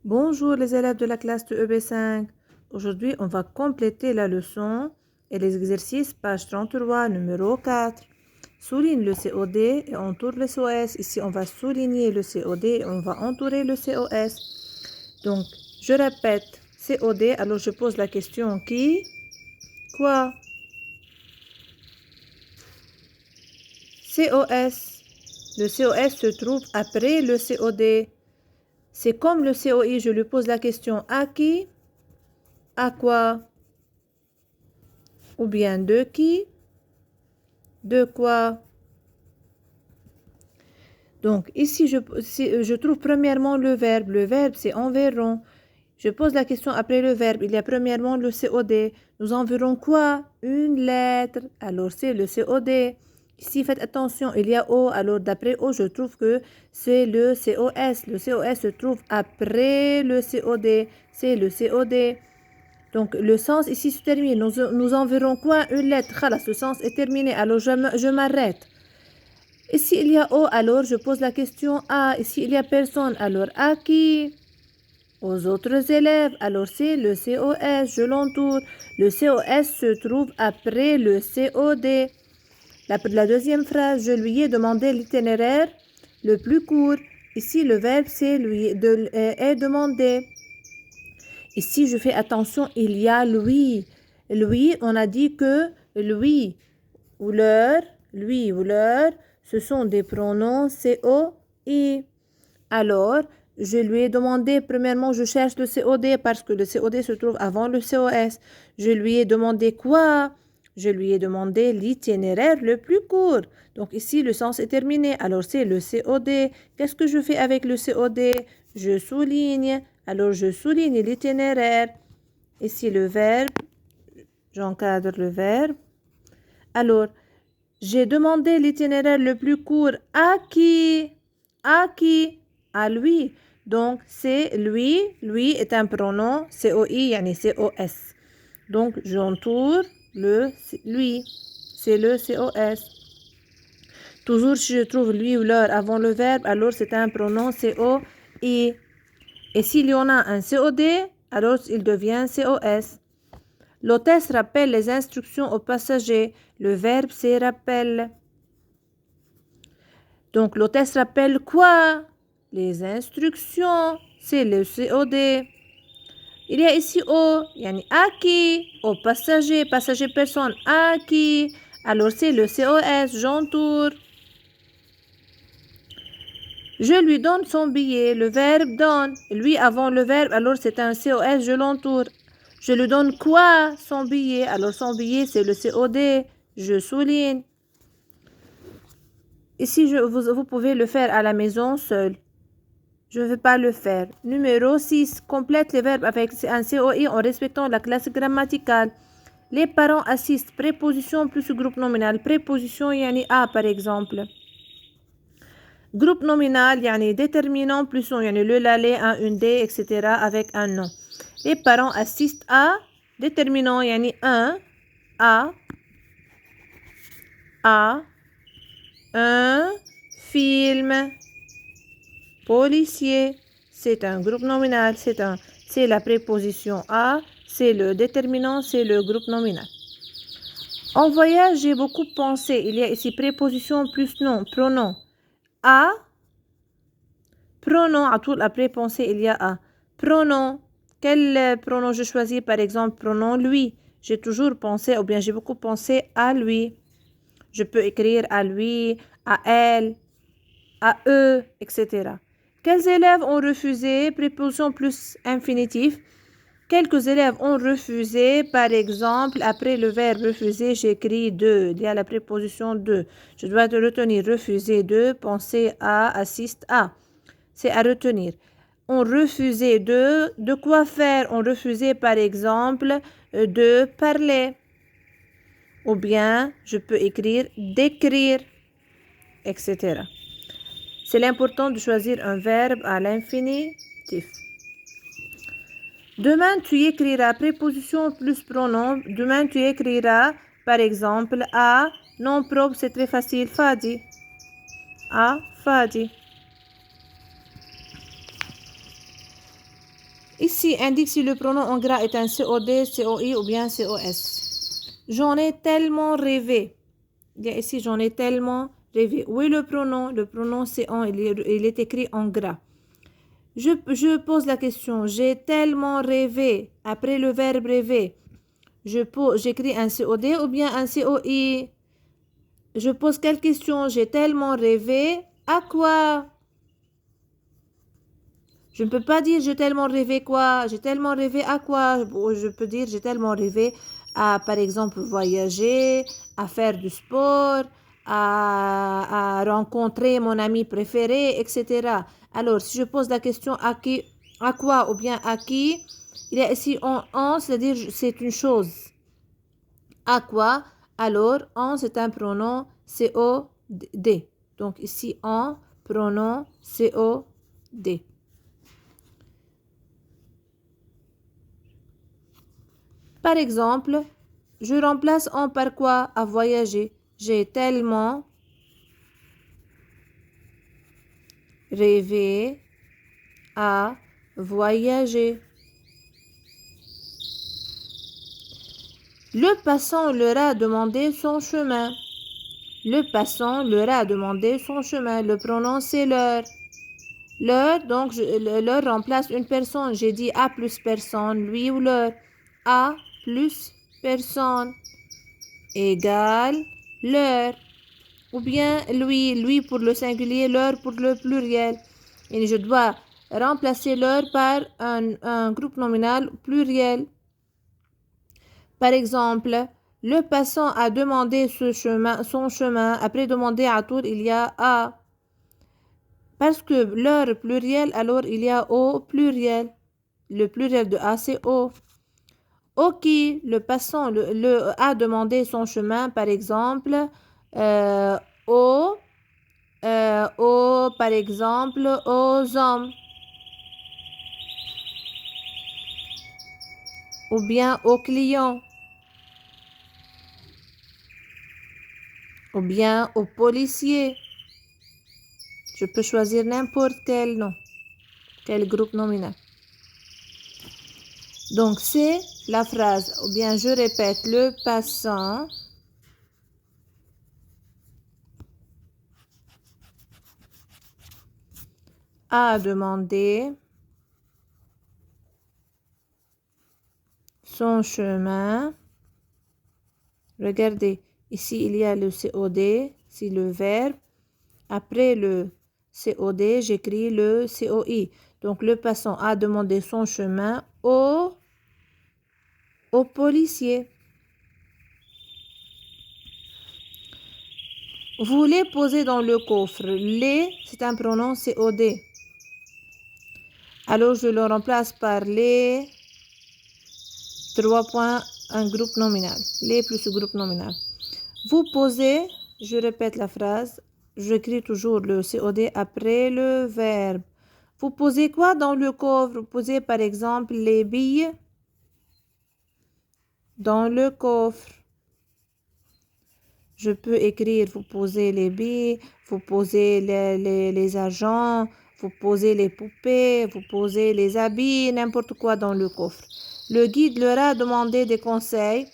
Bonjour les élèves de la classe de EB5. Aujourd'hui, on va compléter la leçon et les exercices, page 33, numéro 4. Souligne le COD et entoure le COS. Ici, on va souligner le COD et on va entourer le COS. Donc, je répète, COD, alors je pose la question qui? Quoi? COS. Le COS se trouve après le COD. C'est comme le COI, je lui pose la question à qui? À quoi? Ou bien de qui? De quoi? Donc, ici, je trouve premièrement le verbe. Le verbe, c'est environ. Je pose la question après le verbe. Il y a premièrement le COD. Nous enverrons quoi? Une lettre. Alors, c'est le COD. Ici, faites attention, il y a O. Alors, d'après O, je trouve que c'est le COS. Le COS se trouve après le COD. C'est le COD. Donc, le sens ici se termine. Nous enverrons quoi? Une lettre. Voilà, ce sens est terminé. Alors, je m'arrête. Ici, il y a O, alors je pose la question à. Ici, il y a personne, alors à qui? Aux autres élèves. Alors, c'est le COS, je l'entoure. Le COS se trouve après le COD. La deuxième phrase, je lui ai demandé l'itinéraire le plus court. Ici, le verbe, c'est est demandé. Ici, je fais attention, il y a lui. Lui, on a dit que lui ou leur, ce sont des pronoms COI. Alors, je lui ai demandé, premièrement, je cherche le COD parce que le COD se trouve avant le COS. Je lui ai demandé quoi? Je lui ai demandé l'itinéraire le plus court. Donc ici, le sens est terminé. Alors, c'est le COD. Qu'est-ce que je fais avec le COD? Je souligne. Alors, je souligne l'itinéraire. Ici, le verbe. J'encadre le verbe. Alors, j'ai demandé l'itinéraire le plus court à qui? À qui? À lui. Donc, c'est lui. Lui est un pronom COI, yani COS. Donc, j'entoure le lui. C'est le COS. Toujours, si je trouve lui ou leur avant le verbe, alors c'est un pronom COI. Et s'il y en a un COD, alors il devient COS. L'hôtesse rappelle les instructions aux passagers. Le verbe, c'est rappelle. Donc, l'hôtesse rappelle quoi? Les instructions. C'est le COD. Il y a ici au, yani à qui? Au passager. Passager personne. À qui? Alors, c'est le COS. J'entoure. Je lui donne son billet. Le verbe donne. Lui avant le verbe, alors c'est un COS. Je l'entoure. Je lui donne quoi? Son billet. Alors, son billet, c'est le COD. Je souligne. Ici, vous pouvez le faire à la maison seul. Je ne vais pas le faire. Numéro 6. Complète les verbes avec un COI en respectant la classe grammaticale. Les parents assistent. Préposition plus groupe nominal. Préposition, yani à par exemple. Groupe nominal, yani déterminant plus nom, yani le, l'aller, un, une, des, etc. avec un nom. Les parents assistent à. Déterminant, yani un, à un film. Policier, c'est un groupe nominal, c'est la préposition à, c'est le déterminant, c'est le groupe nominal. En voyage, j'ai beaucoup pensé. Il y a ici préposition plus nom, pronom. À, pronom, à tout après penser, il y a à. Pronom, quel pronom je choisis par exemple? Pronom lui. J'ai toujours pensé, ou bien j'ai beaucoup pensé à lui. Je peux écrire à lui, à elle, à eux, etc. Quels élèves ont refusé? Préposition plus infinitif. Quelques élèves ont refusé. Par exemple, après le verbe refuser, j'écris de. Il y a la préposition de. Je dois te retenir. Refuser de, penser à, assiste à. C'est à retenir. On refusé de. De quoi faire? On refusé, par exemple, de parler. Ou bien, je peux écrire d'écrire, etc. C'est l'important de choisir un verbe à l'infinitif. Demain, tu écriras préposition plus pronom. Demain, tu écriras, par exemple, à nom propre, c'est très facile, Fadi. À Fadi. Ici, indique si le pronom en gras est un COD, COI ou bien COS. J'en ai tellement rêvé. Ici, j'en ai tellement rêvé. Où est le pronom? Le pronom c'est en, il est écrit en gras. Je pose la question. J'ai tellement rêvé. Après le verbe rêver, j'écris un COD ou bien un COI? Je pose quelle question? J'ai tellement rêvé. À quoi? Je ne peux pas dire j'ai tellement rêvé quoi. J'ai tellement rêvé à quoi? Je peux dire j'ai tellement rêvé à, par exemple, voyager, à faire du sport, à rencontrer mon ami préféré, etc. Alors, si je pose la question à qui, à quoi ou bien à qui, il y a ici en c'est-à-dire c'est une chose. À quoi? Alors, en, c'est un pronom COD. Donc, ici, en, pronom COD. Par exemple, je remplace en par quoi? À voyager. J'ai tellement rêvé à voyager. Le passant leur a demandé son chemin. Le passant leur a demandé son chemin. Le pronom c'est leur. Leur, donc, leur remplace une personne. J'ai dit à plus personne, lui ou leur. À plus personne égale leur. Ou bien lui pour le singulier, leur pour le pluriel. Et je dois remplacer leur par un groupe nominal pluriel. Par exemple, le passant a demandé son chemin. Après demander à tour, il y a à. Parce que leur pluriel, alors il y a au pluriel. Le pluriel de a, c'est au. Ok, le passant a demandé son chemin, par exemple, au. Par exemple, aux hommes ou bien aux clients ou bien aux policiers. Je peux choisir n'importe quel nom, quel groupe nominal. Donc, c'est la phrase, ou bien je répète, le passant a demandé son chemin. Regardez, ici il y a le COD, c'est le verbe. Après le COD, j'écris le COI. Donc, le passant a demandé son chemin au policier. Vous les posez dans le coffre. Les, c'est un pronom COD. Alors, je le remplace par les 3 points, un groupe nominal. Les plus groupe nominal. Vous posez, je répète la phrase, j'écris toujours le COD après le verbe. Vous posez quoi dans le coffre? Vous posez par exemple les billes dans le coffre. Je peux écrire, vous posez les billes, vous posez les agents, vous posez les poupées, vous posez les habits, n'importe quoi dans le coffre. Le guide leur a demandé des conseils.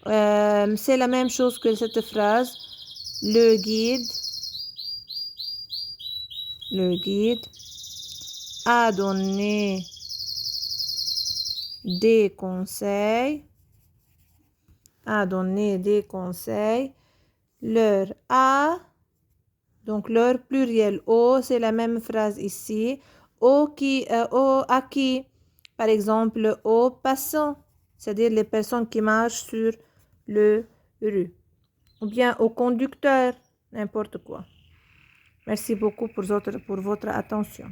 C'est la même chose que cette phrase. Le guide a donné des conseils. A donné des conseils. Leur a, donc leur pluriel au, c'est la même phrase ici. Au à qui? Par exemple, aux passants, c'est-à-dire les personnes qui marchent sur le rue. Ou bien au conducteur, n'importe quoi. Merci beaucoup pour votre attention.